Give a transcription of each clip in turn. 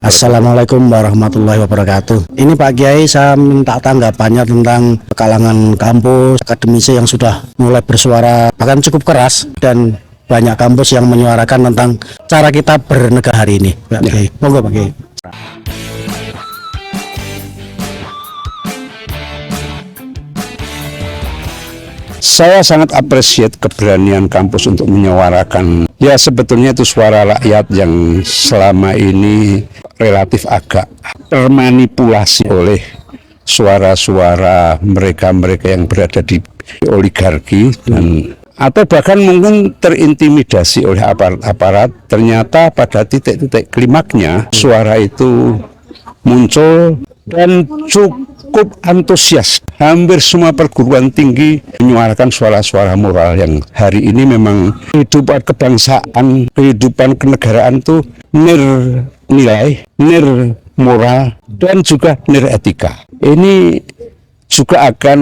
Assalamualaikum warahmatullahi wabarakatuh. Ini Pak Kiai, saya minta tanggapannya tentang kalangan kampus akademisi yang sudah mulai bersuara bahkan cukup keras, dan banyak kampus yang menyuarakan tentang cara kita bernegara hari ini. Pak Kiai, monggo Pak Kiai. Saya sangat appreciate keberanian kampus untuk menyuarakan, ya sebetulnya itu suara rakyat yang selama ini relatif agak termanipulasi oleh suara-suara mereka-mereka yang berada di oligarki dan atau bahkan mungkin terintimidasi oleh aparat. Ternyata pada titik-titik klimaknya suara itu muncul dan cukup antusias. Hampir semua perguruan tinggi menyuarakan suara-suara moral yang hari ini memang kehidupan kebangsaan, kehidupan kenegaraan itu nilai, moral, dan juga etika. Ini juga akan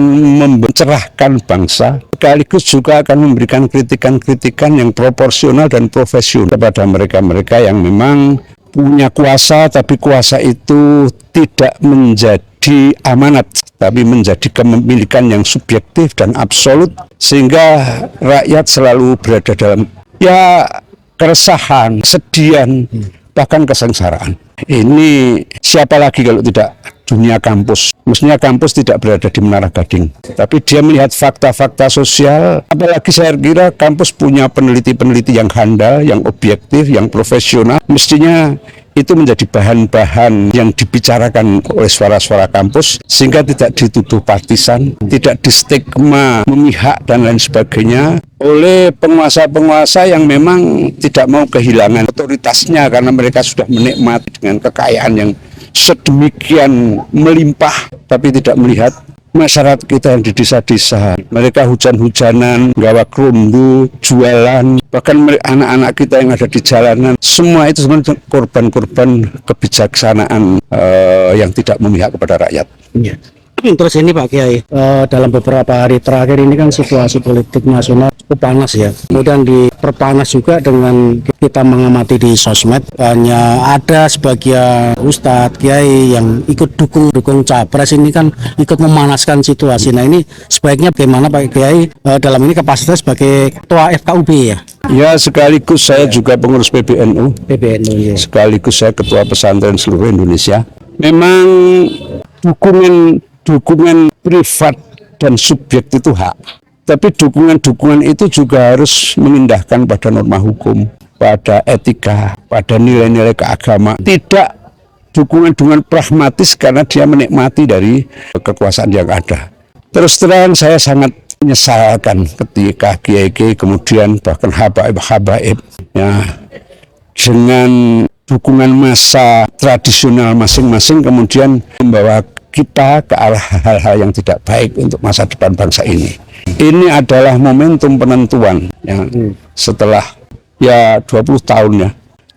mencerahkan bangsa, sekaligus juga akan memberikan kritikan-kritikan yang proporsional dan profesional kepada mereka-mereka yang memang punya kuasa, tapi kuasa itu tidak menjadi amanat, tapi menjadi kepemilikan yang subjektif dan absolut, sehingga rakyat selalu berada dalam keresahan, kesedihan, bahkan kesengsaraan. Ini siapa lagi kalau tidak dunia kampus? Mestinya kampus tidak berada di Menara Gading, tapi dia melihat fakta-fakta sosial. Apalagi saya kira kampus punya peneliti-peneliti yang handal, yang objektif, yang profesional. Mestinya itu menjadi bahan-bahan yang dibicarakan oleh suara-suara kampus, sehingga tidak dituduh partisan, tidak distigma memihak dan lain sebagainya oleh penguasa-penguasa yang memang tidak mau kehilangan otoritasnya karena mereka sudah menikmati dengan kekayaan yang sedemikian melimpah, tapi tidak melihat masyarakat kita yang di desa-desa. Mereka hujan-hujanan, gawa kerumbu, jualan, bahkan anak-anak kita yang ada di jalanan. Semua itu sebenarnya korban-korban kebijaksanaan yang tidak memihak kepada rakyat. Ya. Terus ini Pak Kiai, dalam beberapa hari terakhir ini kan situasi politik nasional cukup panas ya. Kemudian diperpanas juga dengan kita mengamati di sosmed, banyak ada sebagian ustadz, kiai yang ikut dukung capres ini kan ikut memanaskan situasi. Nah ini sebaiknya bagaimana Pak Kiai dalam ini kapasitas sebagai ketua FKUB ya? Ya, sekaligus saya juga pengurus PBNU, ya. Sekaligus saya ketua pesantren seluruh Indonesia. Memang dukungan privat dan subjek itu hak, tapi dukungan itu juga harus mengindahkan pada norma hukum, pada etika, pada nilai-nilai keagamaan. Tidak dukungan pragmatis karena dia menikmati dari kekuasaan yang ada. Terus terang saya sangat menyesalkan ketika kiai-kiai kemudian bahkan habaib ya, dengan dukungan massa tradisional masing-masing kemudian membawa kita ke arah hal-hal yang tidak baik untuk masa depan bangsa ini. Ini adalah momentum penentuan ya, setelah 20 tahun ya.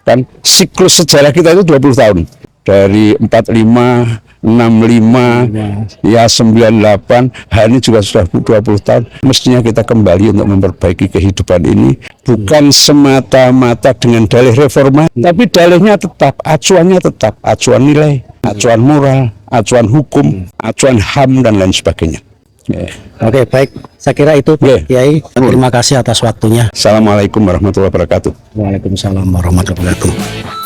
Kan siklus sejarah kita itu 20 tahun. Dari 45, 65, 98, hari ini juga sudah 20 tahun. Mestinya kita kembali untuk memperbaiki kehidupan ini. Bukan semata-mata dengan dalih reforma, tapi dalihnya tetap, acuannya tetap, acuan nilai, acuan moral, acuan hukum, acuan HAM, dan lain sebagainya. Oke, baik. Saya kira itu Pak Kiai. Terima kasih atas waktunya. Assalamualaikum warahmatullahi wabarakatuh. Waalaikumsalam warahmatullahi wabarakatuh.